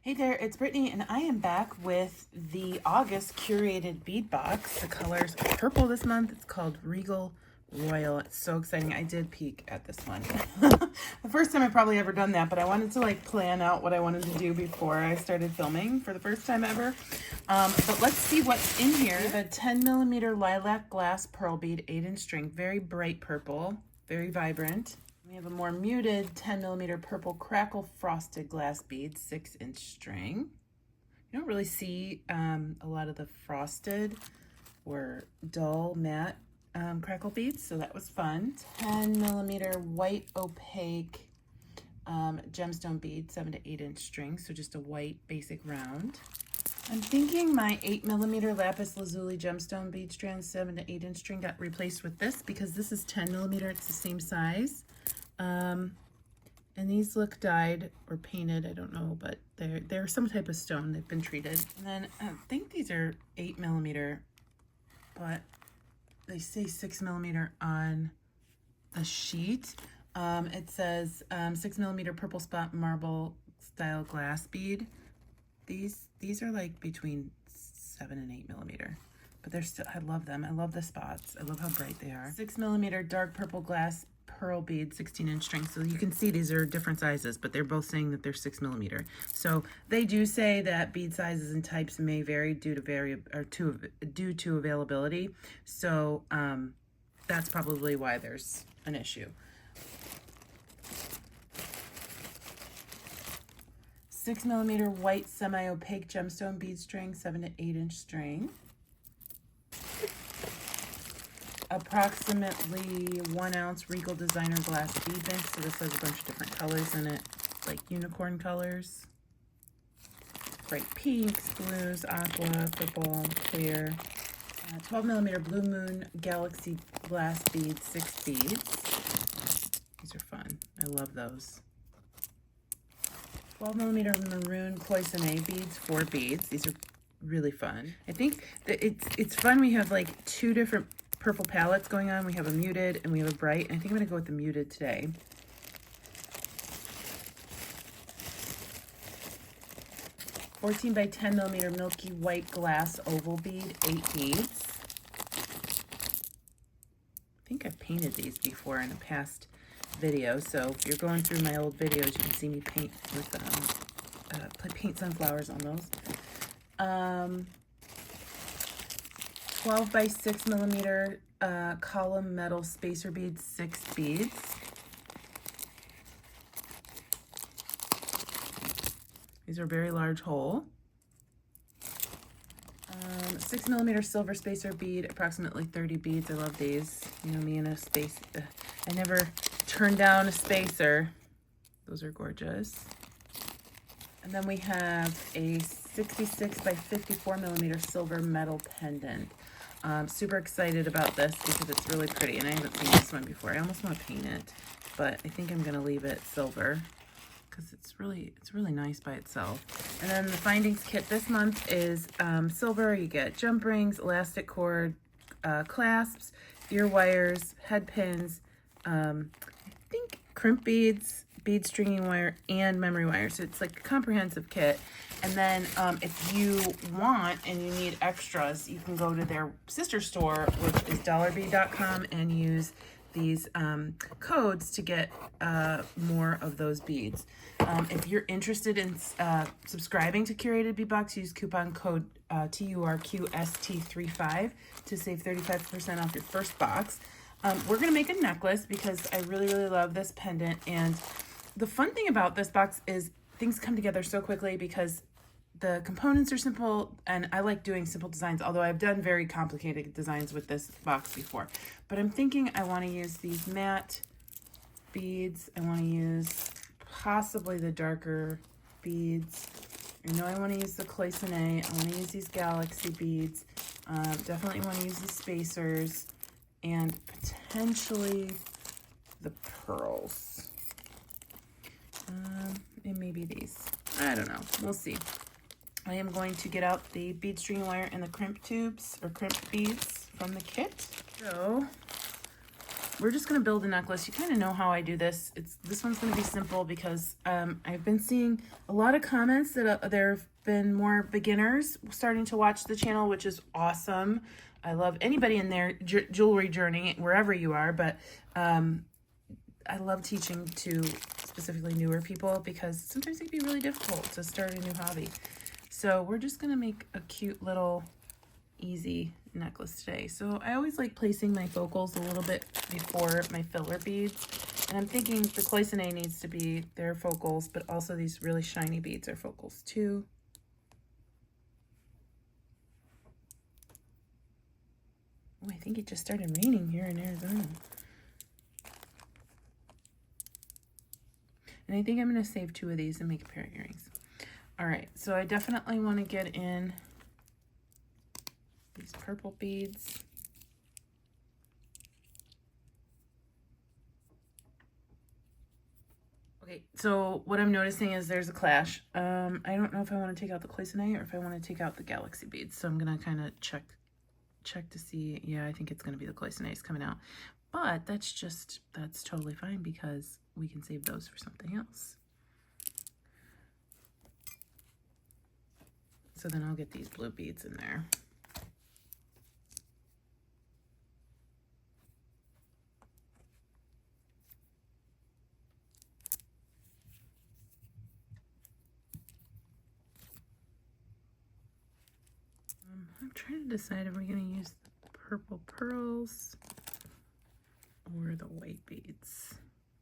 Hey there, it's Brittany, and I am back with the August Curated bead box. The colors are purple this month. It's called Regal Royal. It's so exciting. I did peek at this one. The first time I probably ever done that, but I wanted to plan out what I wanted to do before I started filming for the first time ever. But let's see what's in here. We have a 10 millimeter lilac glass pearl bead, 8-inch string, very bright purple, very vibrant. We have a more muted 10 millimeter purple crackle frosted glass bead, 6-inch string. You don't really see a lot of the frosted or dull matte crackle beads, so that was fun. 10 millimeter white opaque gemstone bead, 7 to 8-inch string, so just a white basic round. I'm thinking my 8 millimeter lapis lazuli gemstone bead strand, 7 to 8-inch string, got replaced with this because this is 10 millimeter. It's the same size. And these look dyed or painted, I don't know, but they're some type of stone. They've been treated. And then I think these are 8 millimeter, but they say 6 millimeter on the sheet. It says 6 millimeter purple spot marble style glass bead. These are like between 7 and 8 millimeter, but they're still, I love them. I love the spots. I love how bright they are. 6 millimeter dark purple glass pearl bead, 16-inch string. So you can see these are different sizes, but they're both saying that they're 6 millimeter. So they do say that bead sizes and types may vary due to availability. So that's probably why there's an issue. 6 millimeter white semi-opaque gemstone bead string, 7 to 8-inch string. Approximately 1 ounce Regal designer glass bead mix. So this has a bunch of different colors in it, like unicorn colors, bright pinks, blues, aqua, purple, clear. 12 millimeter blue moon galaxy glass bead, 6 beads. These are fun. I love those. 12 millimeter maroon cloisonne beads, 4 beads. These are really fun. I think that it's fun. We have like 2 different purple palettes going on. We have a muted and we have a bright, and I think I'm gonna go with the muted today. $14 by 10 millimeter milky white glass oval bead, 8 beads. I think I've painted these before in a past video, so if you're going through my old videos, you can see me paint with paint sunflowers on those. 12 by 6 millimeter column metal spacer beads, 6 beads. These are very large hole. 6 millimeter silver spacer bead, approximately 30 beads. I love these. You know me in a space. I never turn down a spacer. Those are gorgeous. And then we have a 66 by 54 millimeter silver metal pendant. Super excited about this because it's really pretty, and I haven't seen this one before. I almost want to paint it, but I think I'm gonna leave it silver because it's really nice by itself. And then the findings kit this month is silver. You get jump rings, elastic cord, clasps, ear wires, head pins, I think crimp beads, bead stringing wire, and memory wire. So it's like a comprehensive kit. And then if you want and you need extras, you can go to their sister store, which is dollarbead.com, and use these codes to get more of those beads. If you're interested in subscribing to Curated Bead Box, use coupon code TURQST35 to save 35% off your first box. We're going to make a necklace because I really love this pendant. And the fun thing about this box is things come together so quickly because the components are simple, and I like doing simple designs, although I've done very complicated designs with this box before. But I'm thinking I want to use these matte beads. I want to use possibly the darker beads. I know I want to use the cloisonne. I want to use these galaxy beads. Definitely want to use the spacers and potentially the pearls. And maybe these. I don't know. We'll see. I am going to get out the bead string wire and the crimp tubes or crimp beads from the kit. So we're just going to build a necklace. You kind of know how I do this. This one's going to be simple because I've been seeing a lot of comments that there have been more beginners starting to watch the channel, which is awesome. I love anybody in their jewelry journey, wherever you are, but I love teaching to specifically newer people because sometimes it can be really difficult to start a new hobby. So we're just going to make a cute little easy necklace today. So I always like placing my focals a little bit before my filler beads, and I'm thinking the cloisonne needs to be their focals, but also these really shiny beads are focals too. Oh, I think it just started raining here in Arizona, and I think I'm going to save 2 of these and make a pair of earrings. All right, so I definitely want to get in these purple beads. Okay, so what I'm noticing is there's a clash. I don't know if I want to take out the cloisonne or if I want to take out the galaxy beads. So I'm gonna kind of check to see. Yeah, I think it's gonna be the cloisonne coming out, but that's totally fine because we can save those for something else. So then I'll get these blue beads in there. I'm trying to decide if we're going to use the purple pearls or the white beads.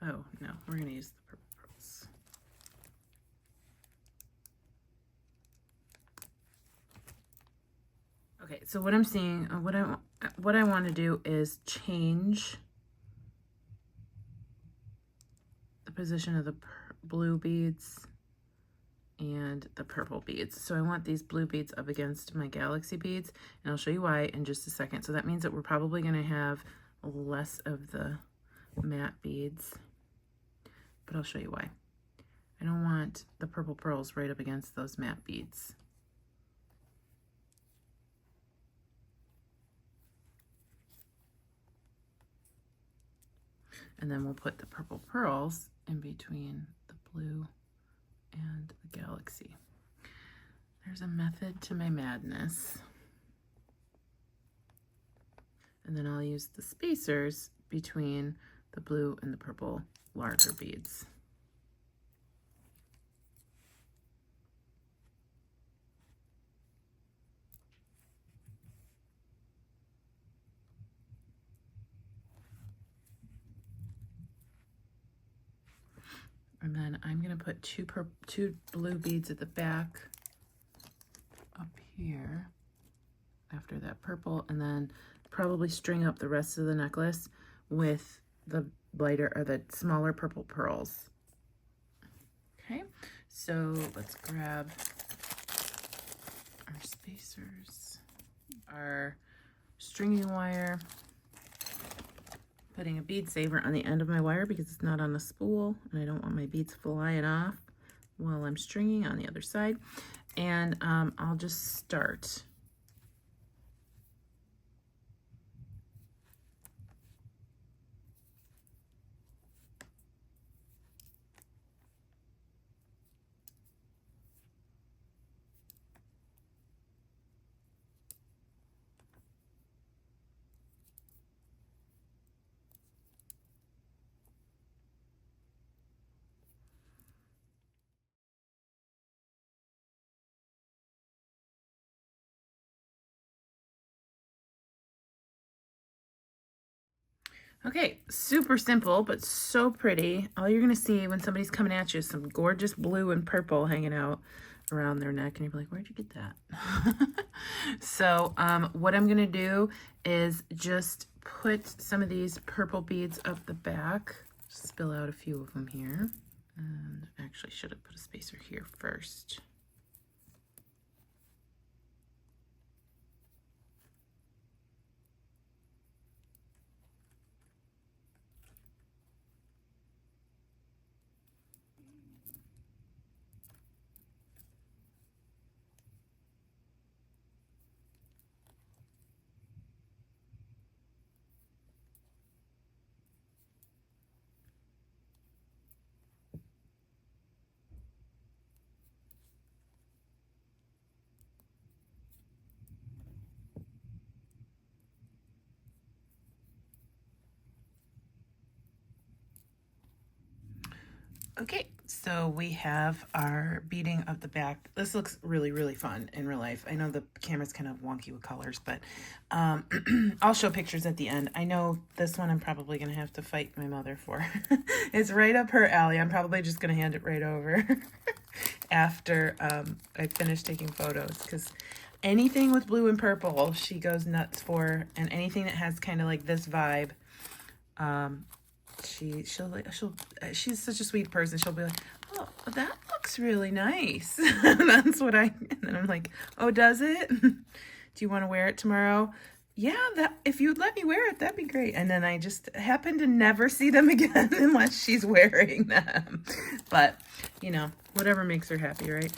Oh, no, we're going to use the purple pearls. Okay, so what I'm seeing, what I want to do is change the position of the blue beads and the purple beads. So I want these blue beads up against my galaxy beads, and I'll show you why in just a second. So that means that we're probably going to have less of the matte beads, but I'll show you why. I don't want the purple pearls right up against those matte beads. And then we'll put the purple pearls in between the blue and the galaxy. There's a method to my madness. And then I'll use the spacers between the blue and the purple larger beads. And then I'm going to put two blue beads at the back up here after that purple, and then probably string up the rest of the necklace with the lighter or the smaller purple pearls. Okay, so let's grab our spacers, our stringing wire, putting a bead saver on the end of my wire because it's not on the spool and I don't want my beads flying off while I'm stringing on the other side. And I'll just start. Okay, super simple, but so pretty. All you're gonna see when somebody's coming at you is some gorgeous blue and purple hanging out around their neck, and you're like, where'd you get that? So what I'm gonna do is just put some of these purple beads up the back, spill out a few of them here, and actually should have put a spacer here first. Okay, so we have our beading of the back. This looks really, really fun in real life. I know the camera's kind of wonky with colors, but I'll show pictures at the end. I know this one I'm probably going to have to fight my mother for. It's right up her alley. I'm probably just going to hand it right over after I finish taking photos, because anything with blue and purple she goes nuts for, and anything that has kind of like this vibe. She's such a sweet person. She'll be like, oh, that looks really nice. That's what and then I'm like, oh, does it? Do you want to wear it tomorrow? Yeah, that if you'd let me wear it, that'd be great. And then I just happen to never see them again unless she's wearing them. But, you know, whatever makes her happy, right?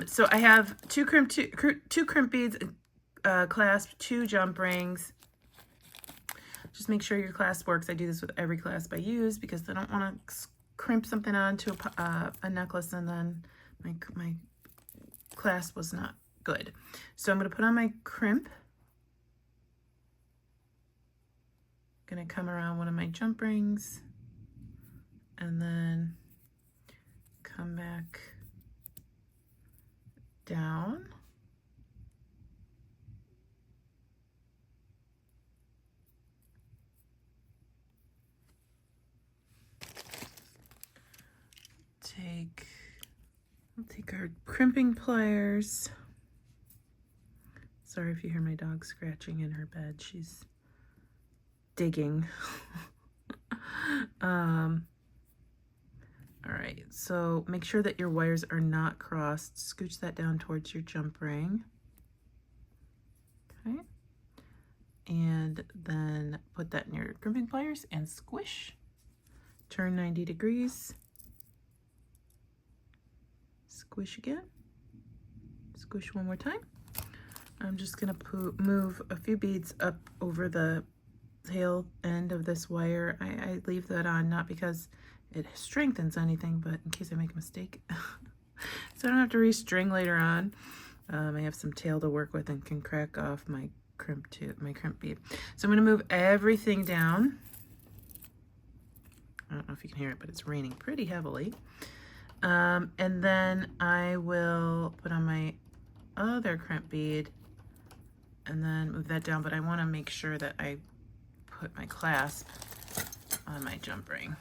So I have two crimp beads, clasp, 2 jump rings. Just make sure your clasp works. I do this with every clasp I use because I don't want to crimp something onto a necklace and then my clasp was not good. So I'm going to put on my crimp. Going to come around one of my jump rings and then come back down. I'll take our crimping pliers. Sorry if you hear my dog scratching in her bed. She's digging. All right, so make sure that your wires are not crossed. Scooch that down towards your jump ring. Okay. And then put that in your crimping pliers and squish. Turn 90 degrees. Squish again. Squish one more time. I'm just going to move a few beads up over the tail end of this wire. I leave that on not because it strengthens anything, but in case I make a mistake. So I don't have to restring later on. I have some tail to work with and can crack off my crimp bead. So I'm going to move everything down. I don't know if you can hear it, but it's raining pretty heavily. And then I will put on my other crimp bead and then move that down, but I want to make sure that I put my clasp on my jump ring.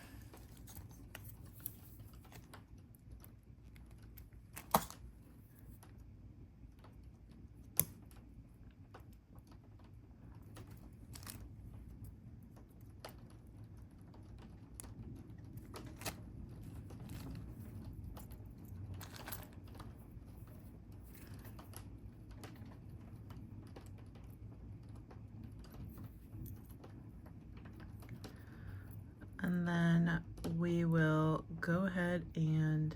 And then we will go ahead and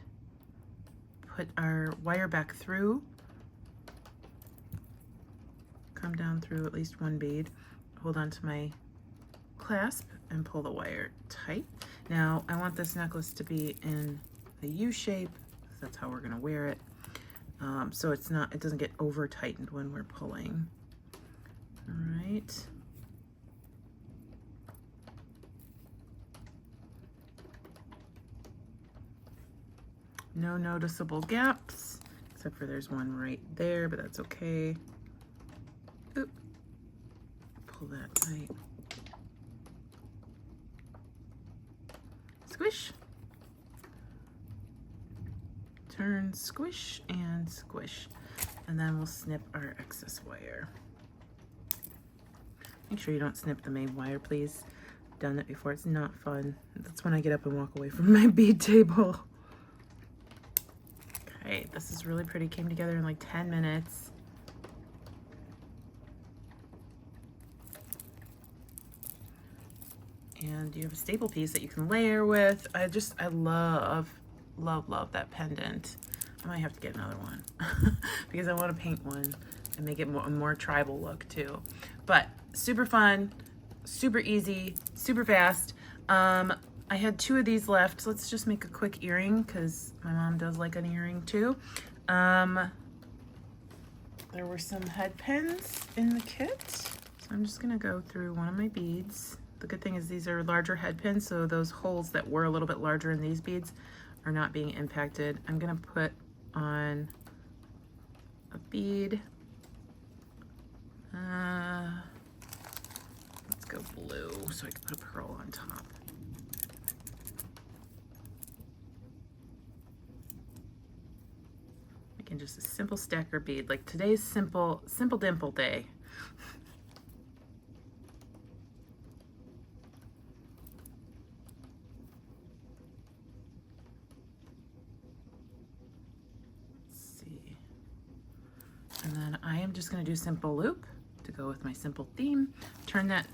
put our wire back through. Come down through at least one bead. Hold on to my clasp and pull the wire tight. Now I want this necklace to be in a U shape. That's how we're gonna wear it. So it doesn't get over tightened when we're pulling. All right. No noticeable gaps, except for there's one right there, but that's okay. Oop. Pull that tight. Squish. Turn, squish, and squish. And then we'll snip our excess wire. Make sure you don't snip the main wire, please. I've done that before. It's not fun. That's when I get up and walk away from my bead table. Okay, this is really pretty. Came together in like 10 minutes. And you have a staple piece that you can layer with. I love that pendant. I might have to get another one because I want to paint one and make it a more tribal look too. But super fun, super easy, super fast. I had 2 of these left. Let's just make a quick earring because my mom does like an earring too. There were some head pins in the kit. So I'm just gonna go through one of my beads. The good thing is these are larger head pins, so those holes that were a little bit larger in these beads are not being impacted. I'm gonna put on a bead. Let's go blue so I can put a pearl on top. Making just a simple stacker bead, like today's simple dimple day. And then I am just going to do simple loop to go with my simple theme. Turn that,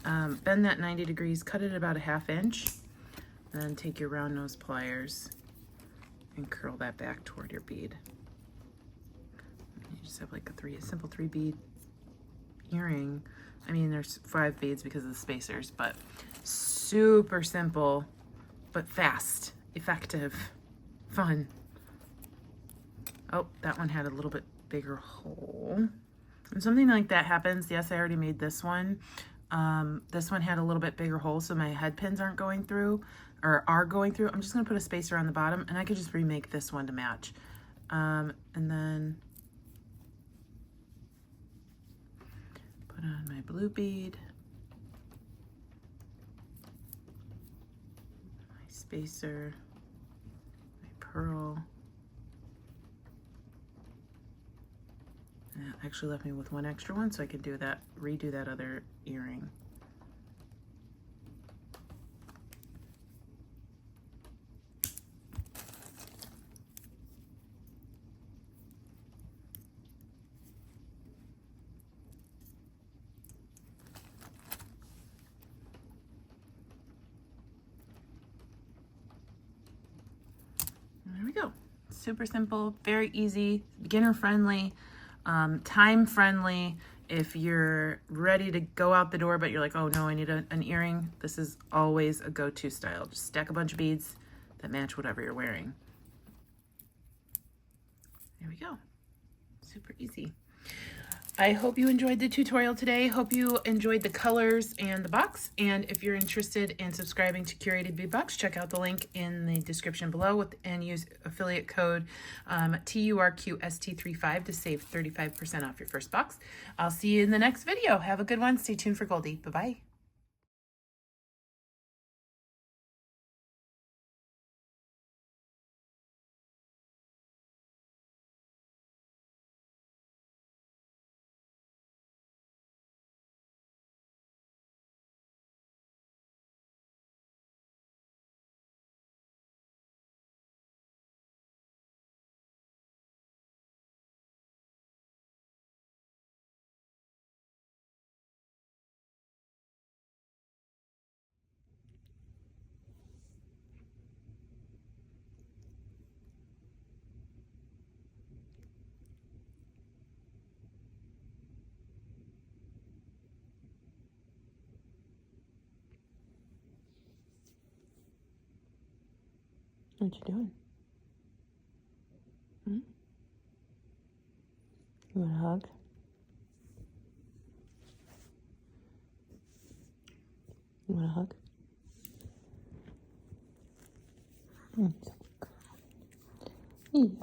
bend that 90 degrees, cut it about a 1/2 inch, and then take your round nose pliers and curl that back toward your bead. You just have like a simple 3 bead earring. I mean, there's 5 beads because of the spacers, but super simple, but fast, effective, fun. Oh, that one had a little bit bigger hole. When something like that happens, yes, I already made this one. This one had a little bit bigger hole, so my head pins aren't going through, or are going through. I'm just gonna put a spacer on the bottom, and I could just remake this one to match. And then put on my blue bead, my spacer, my pearl. And that actually left me with one extra one, so I could do that, redo that other earring. And there we go. Super simple, very easy, beginner friendly. Time friendly. If you're ready to go out the door, but you're like, oh no, I need an earring, this is always a go-to style. Just stack a bunch of beads that match whatever you're wearing. There we go. Super easy. I hope you enjoyed the tutorial today. Hope you enjoyed the colors and the box. And if you're interested in subscribing to Curated Bead Box, check out the link in the description below and use affiliate code TURQST35 to save 35% off your first box. I'll see you in the next video. Have a good one. Stay tuned for Goldie. Bye-bye. What you doing? Hmm? You want a hug? You want a hug? Mm.